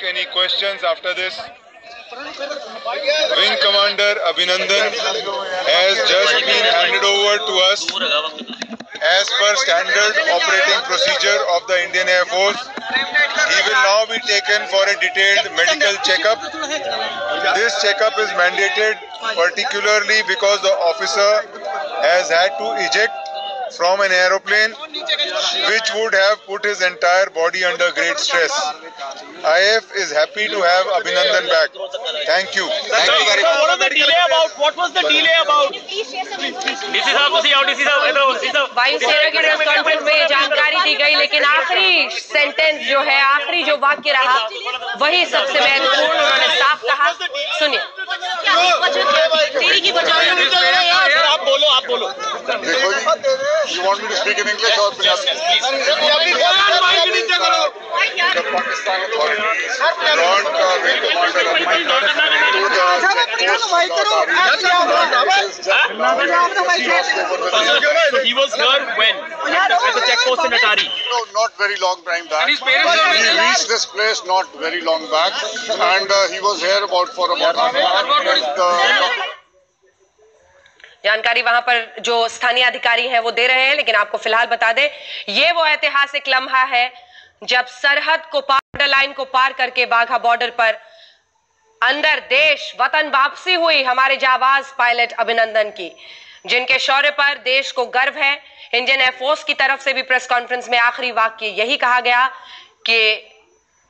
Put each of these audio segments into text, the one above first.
any questions after this. Wing Commander Abhinandan has just been handed over to us as per standard operating procedure of the Indian Air Force. He will now be taken for a detailed medical checkup. This checkup is mandated particularly because the officer has had to eject from an aeroplane which would have put his entire body under great stress. IF is happy to have Abhinandan back. Thank you. Thank you very much. What was the delay about? What was the delay about? DC साहब तो DC साहब वायुसेना की press conference में ये जानकारी दी गई, लेकिन आखिरी सेंटेंस जो है, आखिरी जो वाक्य रहा वही सबसे महत्वपूर्ण उन्होंने साफ कहा। सुनिए। आप बोलो। You want me to speak in English or Punjabi? The Pakistan authorities brought Wing Commander So he was here when? At the checkpost in Atari? No, not very long time back. He reached this place not very long back, and he was here for about half an hour. जानकारी वहां पर जो स्थानीय अधिकारी हैं वो दे रहे हैं, लेकिन आपको फिलहाल बता दें ये वो ऐतिहासिक लम्हा है जब सरहद को बॉर्डर लाइन को पार करके बाघा बॉर्डर पर अंदर देश वतन वापसी हुई हमारे जाबाज पायलट अभिनंदन की, जिनके शौर्य पर देश को गर्व है। इंडियन एयरफोर्स की तरफ से भी प्रेस कॉन्फ्रेंस में आखिरी वाक्य यही कहा गया कि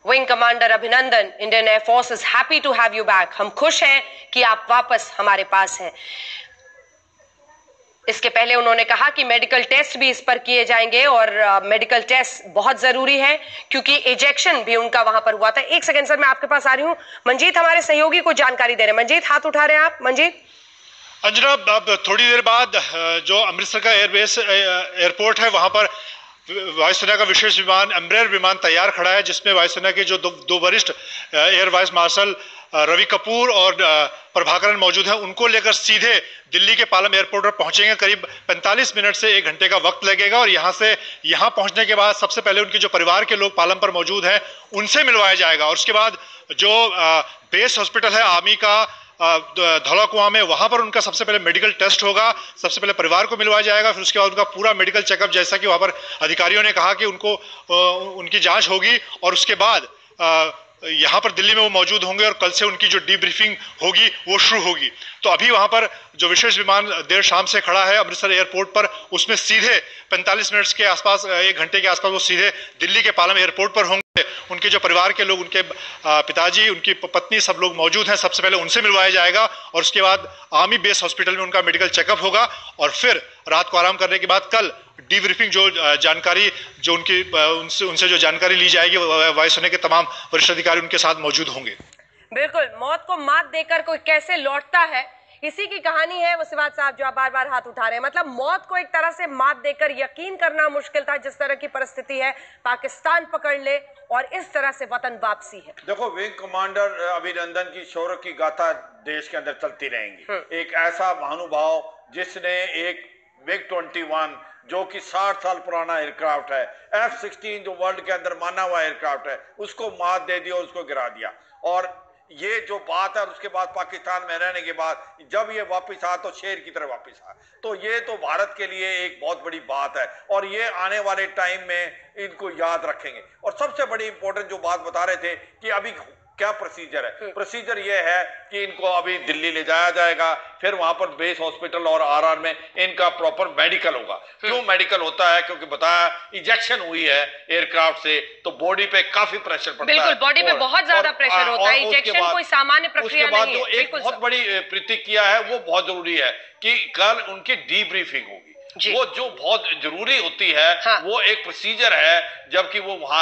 wing commander Abhinandan, Indian Air Force is happy to have you back. हम खुश हैं कि आप वापस हमारे पास हैं। इसके पहले उन्होंने कहा कि मेडिकल टेस्ट भी इस पर किए जाएंगे और मेडिकल टेस्ट बहुत जरूरी है क्योंकि इजेक्शन भी उनका वहां पर हुआ था। एक सेकंड सर, मैं आपके पास आ रही हूं। मंजीत हमारे सहयोगी को जानकारी दे रहे हैं। मंजीत, हाथ उठा रहे हैं आप। मंजीत। अंजना, अब थोड़ी देर बाद जो अमृतसर का एयरपोर्ट है वहां पर वायुसेना का विशेष विमान एम्ब्रेयर विमान तैयार खड़ा है, जिसमें वायुसेना के जो दो वरिष्ठ air vice marshal Ravi Kapoor और प्रभाकरन मौजूद हैं। उनको लेकर सीधे दिल्ली के पालम एयरपोर्ट पर पहुंचेंगे। करीब 45 मिनट से 1 घंटे का वक्त लगेगा और यहाँ पहुंचने के बाद सबसे पहले उनके जो परिवार के लोग पालम पर मौजूद हैं उनसे मिलवाया जाएगा और उसके बाद जो बेस हॉस्पिटल है आर्मी का धौला कुआं में, वहां पर उनका सबसे पहले मेडिकल टेस्ट होगा। सबसे पहले परिवार को मिलवाया जाएगा, फिर उसके बाद उनका पूरा मेडिकल चेकअप, जैसा कि वहां पर अधिकारियों ने कहा कि उनको उनकी जांच होगी और उसके बाद यहाँ पर दिल्ली में वो मौजूद होंगे और कल से उनकी जो डीब्रीफिंग होगी वो शुरू होगी। तो अभी वहाँ पर जो विशेष विमान देर शाम से खड़ा है अमृतसर एयरपोर्ट पर, उसमें सीधे 45 मिनट के आसपास, 1 घंटे के आसपास वो सीधे दिल्ली के पालम एयरपोर्ट पर होंगे। उनके जो परिवार के लोग, उनके पिताजी, उनकी पत्नी, सब लोग मौजूद हैं। सबसे पहले उनसे मिलवाया जाएगा और उसके बाद आर्मी बेस हॉस्पिटल में उनका मेडिकल चेकअप होगा और फिर रात को आराम करने के बाद कल डीब्रीफिंग जो जानकारी जो उनसे जो जानकारी ली जाएगी, वायुसेना के तमाम वरिष्ठ अधिकारी उनके साथ मौजूद होंगे। बिल्कुल, मौत को मात देकर कोई कैसे लौटता है, इसी की कहानी है वसीवात साहब जो आप बार बार हाथ उठा रहे हैं। मतलब मौत को एक तरह से मात देकर यकीन करना मुश्किल था, जिस तरह की परिस्थिति है, पाकिस्तान पकड़ ले और इस तरह से वतन वापसी है। देखो, विंग कमांडर अभिनंदन की शौर्य की गाथा देश के अंदर चलती रहेंगी। एक ऐसा महानुभाव जिसने एक MiG-21 जो कि 60 साल पुराना एयरक्राफ्ट है, F-16 जो वर्ल्ड के अंदर माना हुआ एयरक्राफ्ट है, उसको मात दे दी और उसको गिरा दिया। और ये जो बात है, उसके बाद पाकिस्तान में रहने के बाद जब ये वापस आया तो शेर की तरह वापस आया। तो ये तो भारत के लिए एक बहुत बड़ी बात है और ये आने वाले टाइम में इनको याद रखेंगे। और सबसे बड़ी इंपॉर्टेंट जो बात बता रहे थे कि अभी क्या प्रोसीजर है, प्रोसीजर ये है कि इनको अभी दिल्ली ले जाया जाएगा, फिर वहां पर बेस हॉस्पिटल और आरआर में इनका प्रॉपर मेडिकल होगा। क्यों मेडिकल होता है? क्योंकि बताया इजेक्शन हुई है एयरक्राफ्ट से, तो बॉडी पे काफी प्रेशर पड़ता है। बिल्कुल, बॉडी पे बहुत ज्यादा प्रेशर होता है। इजेक्शन कोई सामान्य प्रक्रिया नहीं है। उसके बाद जो एक बहुत बड़ी प्रतिक्रिया है वो बहुत जरूरी है कि कल उनकी डीब्रीफिंग होगी, वो जो बहुत जरूरी होती है। हाँ। वो एक प्रोसीजर है, जबकि वो वहां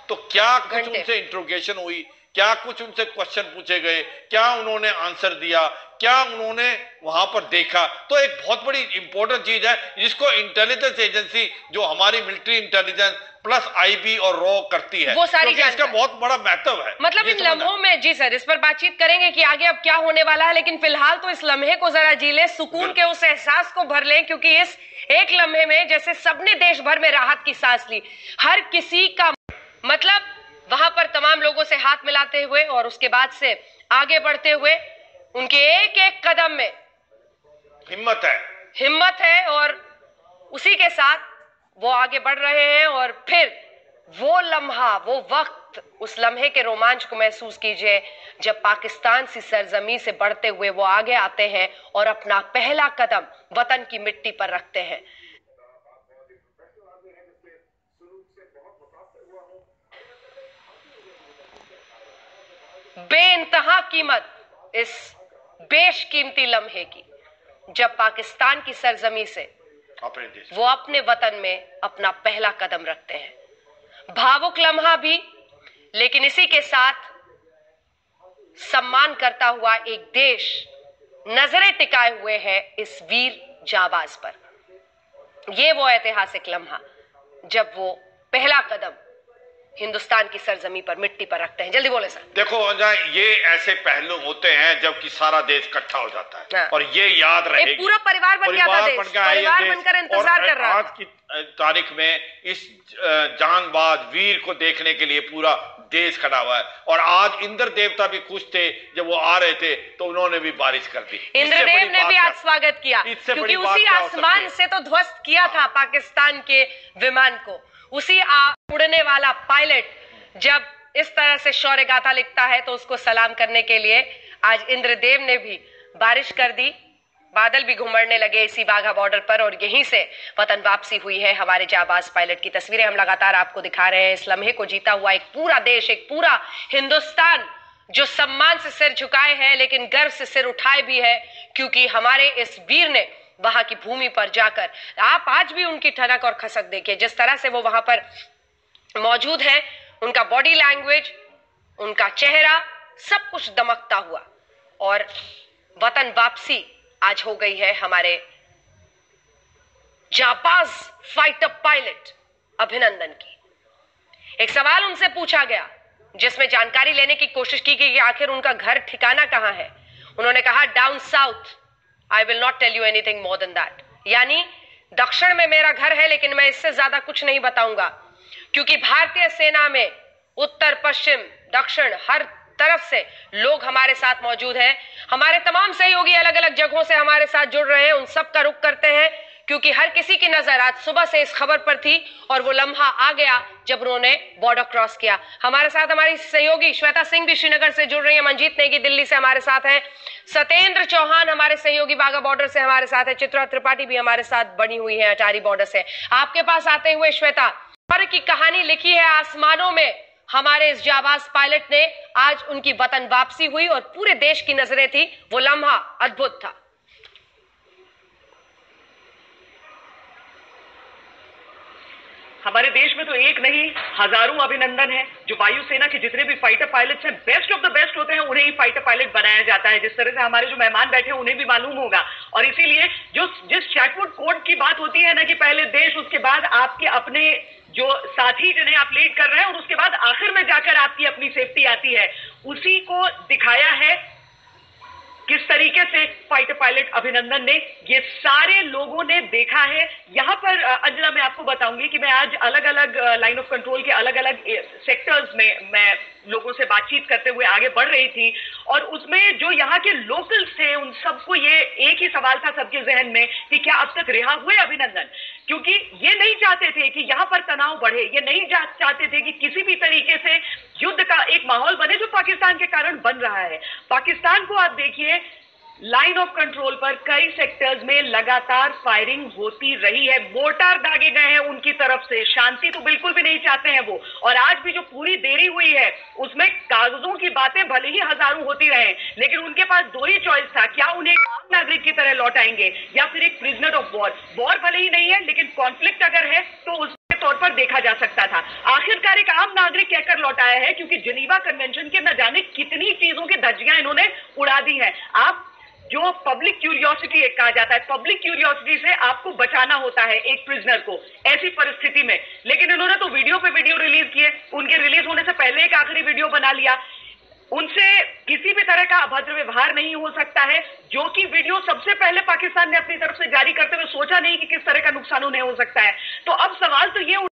तो क्या कुछ उनसे इंट्रोगेशन हुई, क्या कुछ उनसे क्वेश्चन पूछे गए, क्या उन्होंने आंसर दिया, क्या उन्होंने वहां पर देखा, तो एक बहुत बड़ी इंपॉर्टेंट चीज है जिसको इंटेलिजेंस एजेंसी जो हमारी मिलिट्री इंटेलिजेंस प्लस आईबी और रॉ करती है, वो सारी इसका बहुत बड़ा महत्व है। मतलब इन लम्हों में, जी सर, इस पर बातचीत करेंगे कि आगे अब क्या होने वाला है, लेकिन फिलहाल तो इस लम्हे को जरा जी ले, सुकून के उस एहसास को भर लें, क्योंकि इस एक लम्हे में जैसे सबने देश भर में राहत की सांस ली, हर किसी का मतलब वहां पर तमाम लोगों से हाथ मिलाते हुए और उसके बाद से आगे बढ़ते हुए उनके एक एक कदम में हिम्मत है और उसी के साथ वो आगे बढ़ रहे हैं। और फिर वो लम्हा, वो वक्त, उस लम्हे के रोमांच को महसूस कीजिए जब पाकिस्तान सी सरजमी से बढ़ते हुए वो आगे आते हैं और अपना पहला कदम वतन की मिट्टी पर रखते हैं। बेइंतहा कीमत इस बेशकीमती लम्हे की, जब पाकिस्तान की सरजमी से वो अपने वतन में अपना पहला कदम रखते हैं। भावुक लम्हा भी, लेकिन इसी के साथ सम्मान करता हुआ एक देश नजरें टिकाए हुए है इस वीर जाबाज पर। यह वो ऐतिहासिक लम्हा जब वो पहला कदम हिंदुस्तान की सरजमी पर, मिट्टी पर रखते हैं। जल्दी बोले सर। देखो ये ऐसे पहलू होते हैं जबकि सारा देश इकट्ठा हो जाता है और ये याद रहेगी। पूरा परिवार बन गया था, देश परिवार बनकर इंतजार कर रहा था। आज की तारीख में इस जांबाज वीर को देखने के लिए पूरा देश खड़ा हुआ है। और आज इंद्र देवता भी खुश थे, जब वो आ रहे थे तो उन्होंने भी बारिश कर दी। इंद्रदेव ने भी आज स्वागत किया, क्योंकि उसी आसमान से तो ध्वस्त किया था पाकिस्तान के विमान को। उसी उड़ने वाला पायलट जब इस तरह से शौर्य गाथा लिखता है तो उसको सलाम करने के लिए आज इंद्रदेव ने भी बारिश कर दी। बादल भी घुमड़ने लगे इसी वाघा बॉर्डर पर और यहीं से वतन वापसी हुई है हमारे जाबाज पायलट की तस्वीरें हम लगातार आपको दिखा रहे हैं। इस लम्हे को जीता हुआ एक पूरा देश, एक पूरा हिंदुस्तान जो सम्मान से सिर झुकाए हैं लेकिन गर्व से सिर उठाए भी है, क्योंकि हमारे इस वीर ने वहां की भूमि पर जाकर, आप आज भी उनकी ठनक और खसक देखिए, जिस तरह से वो वहां पर मौजूद है, उनका बॉडी लैंग्वेज, उनका चेहरा, सब कुछ दमकता हुआ। और वतन वापसी आज हो गई है हमारे जाबाज फाइटर पायलट अभिनंदन की। एक सवाल उनसे पूछा गया जिसमें जानकारी लेने की कोशिश की गई कि आखिर उनका घर ठिकाना कहां है। उन्होंने कहा down south, I will not tell you anything more than that. यानी दक्षिण में मेरा घर है, लेकिन मैं इससे ज्यादा कुछ नहीं बताऊंगा, क्योंकि भारतीय सेना में उत्तर, पश्चिम, दक्षिण, हर तरफ से लोग हमारे साथ मौजूद हैं। हमारे तमाम सहयोगी अलग अलग जगहों से हमारे साथ जुड़ रहे हैं। उन सब का रुख करते हैं, क्योंकि हर किसी की नजर आज सुबह से इस खबर पर थी और वो लम्हा आ गया जब उन्होंने बॉर्डर क्रॉस किया। हमारे साथ हमारी सहयोगी श्वेता सिंह भी श्रीनगर से जुड़ रही है, मनजीत नेगी दिल्ली से हमारे साथ हैं, सत्येंद्र चौहान हमारे सहयोगी वाघा बॉर्डर से हमारे साथ है, चित्रा त्रिपाठी भी हमारे साथ बनी हुई है अटारी बॉर्डर से। आपके पास आते हुए श्वेता, पर की कहानी लिखी है आसमानों में हमारे इस जाबाज पायलट ने। आज उनकी वतन वापसी हुई और पूरे देश की नजरें थी, वो लम्हा अद्भुत था। हमारे देश में तो एक नहीं हजारों अभिनंदन है। जो वायुसेना के जितने भी फाइटर पायलट्स हैं, बेस्ट ऑफ द बेस्ट होते हैं, उन्हें ही फाइटर पायलट बनाया जाता है। जिस तरह से हमारे जो मेहमान बैठे हैं उन्हें भी मालूम होगा। और इसीलिए जिस शैटवुड कोड की बात होती है ना, कि पहले देश, उसके बाद आपके अपने जो साथी जिन्हें आप लीड कर रहे हैं, और उसके बाद आखिर में जाकर आपकी अपनी सेफ्टी आती है, उसी को दिखाया है किस तरीके से फाइटर पायलट अभिनंदन ने, ये सारे लोगों ने देखा है। यहां पर अंजना मैं आपको बताऊंगी कि मैं आज अलग अलग लाइन ऑफ कंट्रोल के अलग अलग सेक्टर्स में मैं लोगों से बातचीत करते हुए आगे बढ़ रही थी, और उसमें जो यहाँ के लोकल्स थे उन सबको ये एक ही सवाल था सबके जहन में कि क्या अब तक रिहा हुए अभिनंदन, क्योंकि ये नहीं चाहते थे कि यहाँ पर तनाव बढ़े, ये नहीं चाहते थे कि किसी भी तरीके से युद्ध का एक माहौल बने जो पाकिस्तान के कारण बन रहा है। पाकिस्तान को आप देखिए, लाइन ऑफ कंट्रोल पर कई सेक्टर्स में लगातार फायरिंग होती रही है, मोर्टार दागे गए हैं उनकी तरफ से, शांति तो बिल्कुल भी नहीं चाहते हैं वो। और आज भी जो पूरी देरी हुई है उसमें कागजों की बातें भले ही हजारों होती रहे, लेकिन उनके पास दो ही चॉइस था, क्या उन्हें आम नागरिक की तरह लौटाएंगे या फिर एक प्रिजनर ऑफ वॉर। वॉर भले ही नहीं है, लेकिन कॉन्फ्लिक्ट अगर है तो उसके तौर पर देखा जा सकता था। आखिरकार एक आम नागरिक कहकर लौटाया है, क्योंकि जिनीवा कन्वेंशन के न जाने कितनी चीजों की धज्जियां इन्होंने उड़ा दी है। आप जो पब्लिक क्यूरियोसिटी एक कहा जाता है, पब्लिक क्यूरियोसिटी से आपको बचाना होता है एक प्रिजनर को ऐसी परिस्थिति में, लेकिन इन्होंने तो वीडियो पे वीडियो रिलीज किए, उनके रिलीज होने से पहले एक आखिरी वीडियो बना लिया। उनसे किसी भी तरह का अभद्र व्यवहार नहीं हो सकता है, जो कि वीडियो सबसे पहले पाकिस्तान ने अपनी तरफ से जारी करते हुए सोचा नहीं कि किस तरह का नुकसान उन्हें हो सकता है। तो अब सवाल तो ये